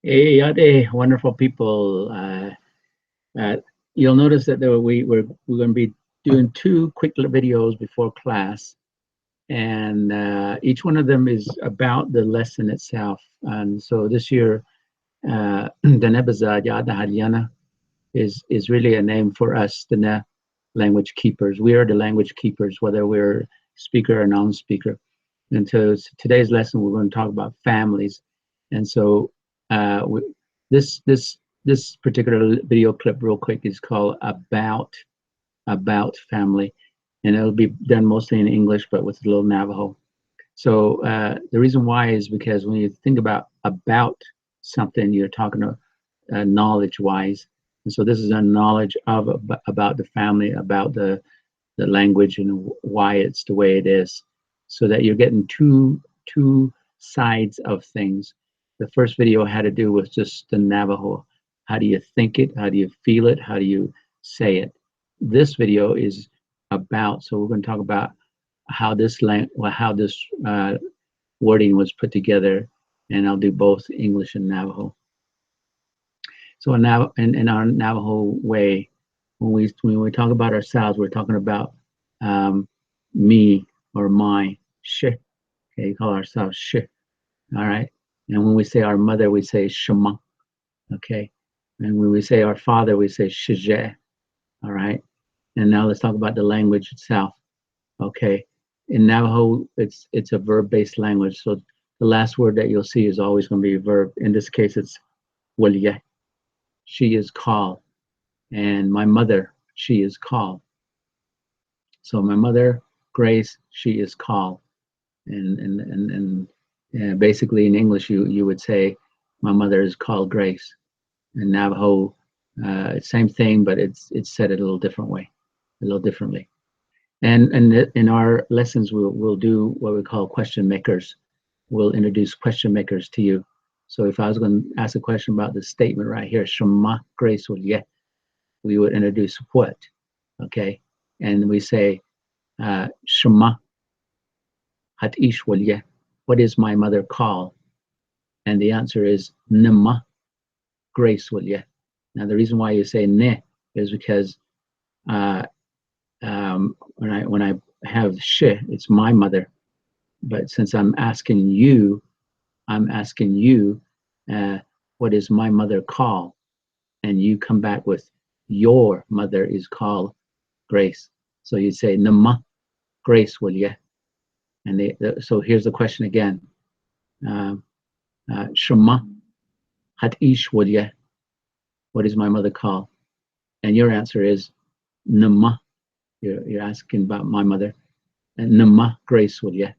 Hey, Ade, wonderful people. Uh, you'll notice that we're going to be doing two quick videos before class, and each one of them is about the lesson itself. And so this year, the Nebazad Yada Haryana is really a name for us, the language keepers. We are the language keepers, whether we're speaker or non-speaker. And so today's lesson, we're going to talk about families. And so we, this particular video clip, real quick, is called about family, and it'll be done mostly in English, but with a little Navajo. So the reason why is because when you think about something, you're talking knowledge-wise, and so this is a knowledge of about the family, about the language, and why it's the way it is, so that you're getting two sides of things. The first video had to do with just the Navajo. How do you think it? How do you feel it? How do you say it? This video is about, so we're going to talk about how this wording was put together, and I'll do both English and Navajo. So now in our Navajo way, when we talk about ourselves, we're talking about me or my sh. Okay, you call ourselves sh. All right. And when we say our mother, we say shema. Okay. And when we say our father, we say shije. All right. And now let's talk about the language itself. Okay. In Navajo, it's a verb-based language. So the last word that you'll see is always going to be a verb. In this case, it's walye. She is called. And my mother, she is called. So my mother, Grace, she is called. And basically in English, you would say, my mother is called Grace. In Navajo, same thing, but it's said it a little different way, a little differently. And in our lessons, we'll do what we call question makers. We'll introduce question makers to you. So if I was going to ask a question about the statement right here, Shema Grace Walye, we would introduce what, okay? And we say, Shema Hat Ish Walye, what is my mother called? And the answer is Nema Grace Walye. Now the reason why you say Ne is because when I have she, it's my mother. But since I'm asking you, what is my mother called? And you come back with your mother is called Grace. So you say Nema Grace Walye. And so here's the question again. Shema Hat Ish Walye. What is my mother called? And your answer is Nema. You're asking about my mother. And Nema Grace Walye.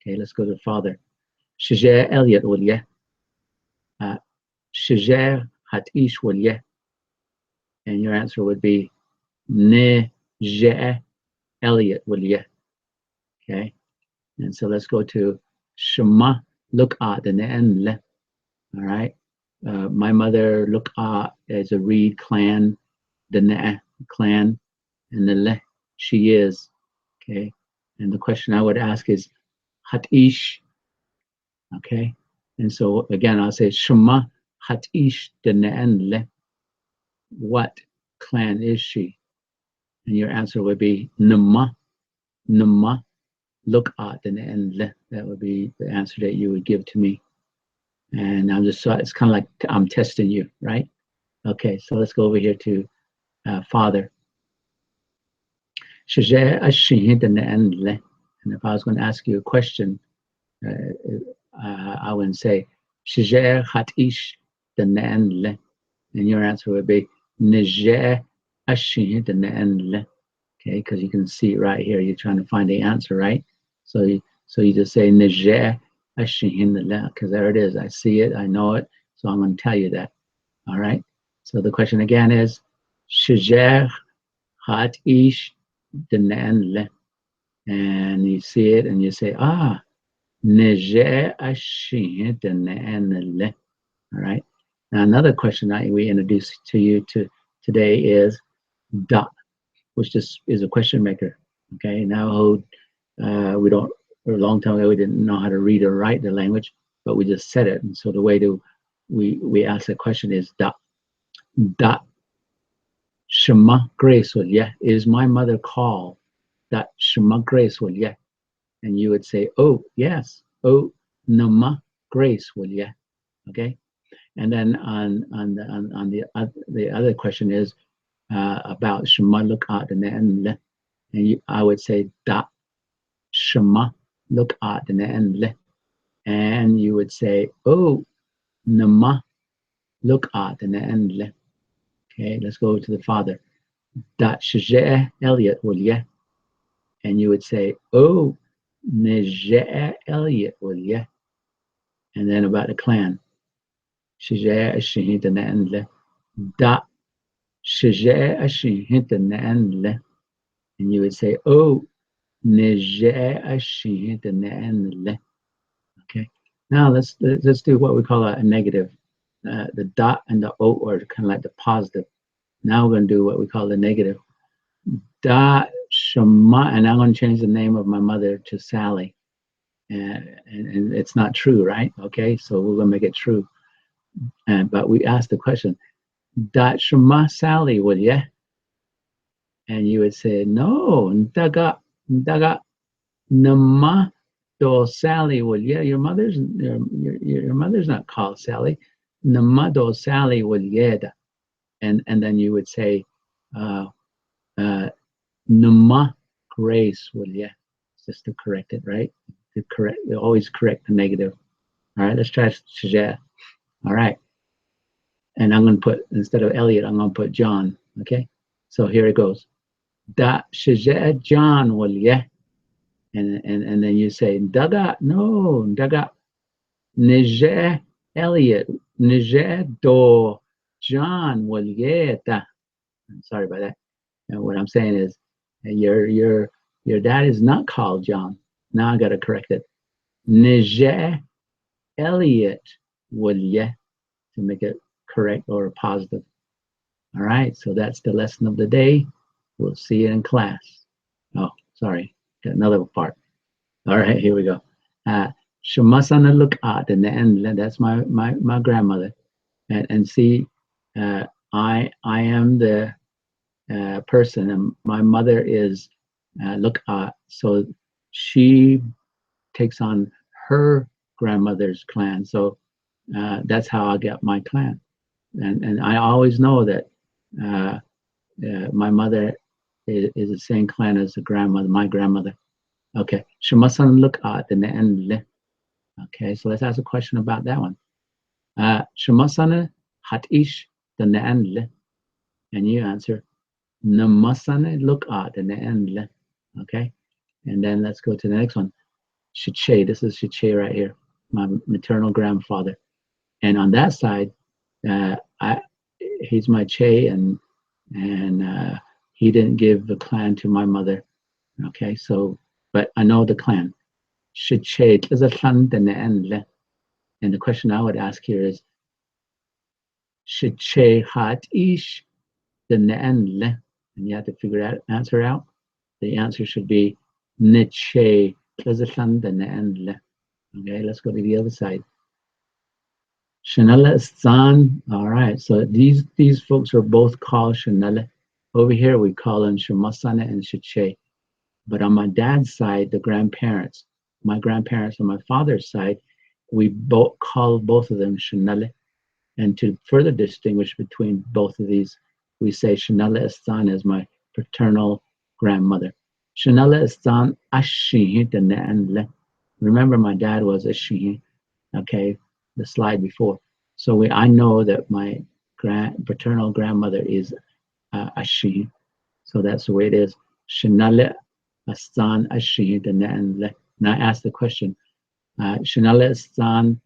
Okay, let's go to the father. Shajer Elliot Walye. Shajer Hat Ish Walye. And your answer would be Ne Je Elliot Walye. Okay, and so let's go to Shema Look at the Ne. All right. My mother look as a reed clan, the Ne clan, and the Le, she is. Okay. And the question I would ask is Hat Ish. Okay. And so again, I'll say Shema Hat Ish the Ne'en Le. What clan is she? And your answer would be Nema. Nema. Look at the Ne'en Le. That would be the answer that you would give to me. And I'm just, it's kind of like I'm testing you, right? Okay, so let's go over here to father. And if I was going to ask you a question, I would say, hat ish and your answer would be, okay, because you can see right here, you're trying to find the answer, right? So you just say, because there it is. I see it, I know it, so I'm going to tell you that. All right. So the question again is, Shajer Hat Ish Denenle. And you see it and you say, Neje Ashin Denenle. All right. Now another question that we introduce to you today is Da, which just is a question maker. Okay. Now we don't, for a long time ago, we didn't know how to read or write the language, but we just said it. And so the way to we ask the question is da Shema graceful, yeah. Is my mother called that Shema graceful, yeah? And you would say, oh yes, oh Nama graceful, yeah. Okay. And then on the other question is about Shema look at and I would say da Shema look at and you would say, oh Nama look at Okay, let's go to the father. Da Shajah Elliot will, yeah. And you would say, oh, Najah Elliot, well, yeah. And then about the clan, Shajah Ashihit and Da Shajah Ashihit and you would say, oh, Najah Ashihit and okay. Now let's do what we call a negative. The dot and the O are kind of like the positive. Now we're going to do what we call the negative. Da Shema, and I'm going to change the name of my mother to Sally. And it's not true, right? Okay, so we're gonna make it true. But we asked the question, "Dat Shema Sally, will ya?" And you would say, "No, daga nama do Sally, will ya?" Your mother's not called Sally. Nama do Sally, will ya? And then you would say, "Nama Grace, will ya?" Just to correct it, right? Always correct the negative. All right, let's try Shajah. All right. And I'm going to put, instead of Elliot, I'm going to put John. Okay. So here it goes. Da Shajah John will, yeah. And then you say, Daga, no, Daga, Nije Elliot, Nije do John will, yeah. I'm sorry about that. And what I'm saying is, your dad is not called John. Now I got to correct it. Nije Elliot will, yeah, to make it correct or positive. All right, so that's the lesson of the day. We'll see you in class. Oh, sorry, got another part. All right, here we go. Shamasana look at and that's my grandmother, and see, I am the person, and my mother is look at. So she takes on her grandmother's clan. So that's how I get my clan, and I always know that my mother is the same clan as the grandmother, my grandmother. Okay, Shemasan look at the end. Okay, so let's ask a question about that one. Shemasana hat ish the end, and you answer Namasana look at the end. Okay, and then let's go to the next one. Shiche, this is Shiche right here, my maternal grandfather, and on that side, he's my Che, and he didn't give the clan to my mother. Okay, so but I know the clan. Shiche is a clan and the question I would ask here is Shiche hat ish the and you have to figure that answer out. The answer should be Niche is a clan Okay, let's go to the other side. Shanala San. All right, so these folks are both called Shanala. Over here we call them Shamasana and Shiche. But on my dad's side, my grandparents on my father's side, we both call both of them Shanale. And to further distinguish between both of these, we say Shanale Estan is my paternal grandmother. Shanale Estan Ashihi. Remember, my dad was Ashihi. Okay, the slide before. So I know that my paternal grandmother is Ashihi. So that's the way it is. Shanale Astan Ashihi. Now I ask the question. Shanale Astan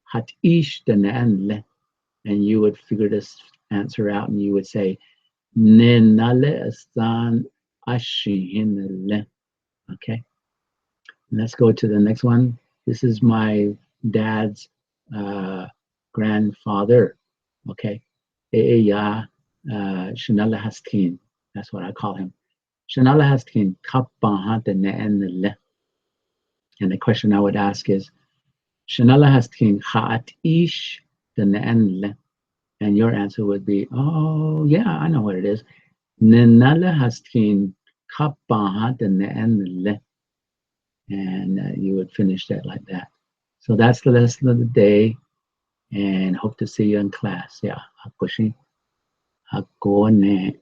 Hat Ish and you would figure this answer out, and you would say Nenale Astan Ashihin. Okay. Let's go to the next one. This is my dad's grandfather. Okay. Eya Shanala Haskin. That's what I call him. Shanala Haskin Kapahat and the question I would ask is Shanala Haskin Haat Ish the and your answer would be, oh yeah, I know what it is. Nenala haskin kapaha the and you would finish that like that. So that's the lesson of the day, and hope to see you in class. Yeah, hakushi hakone.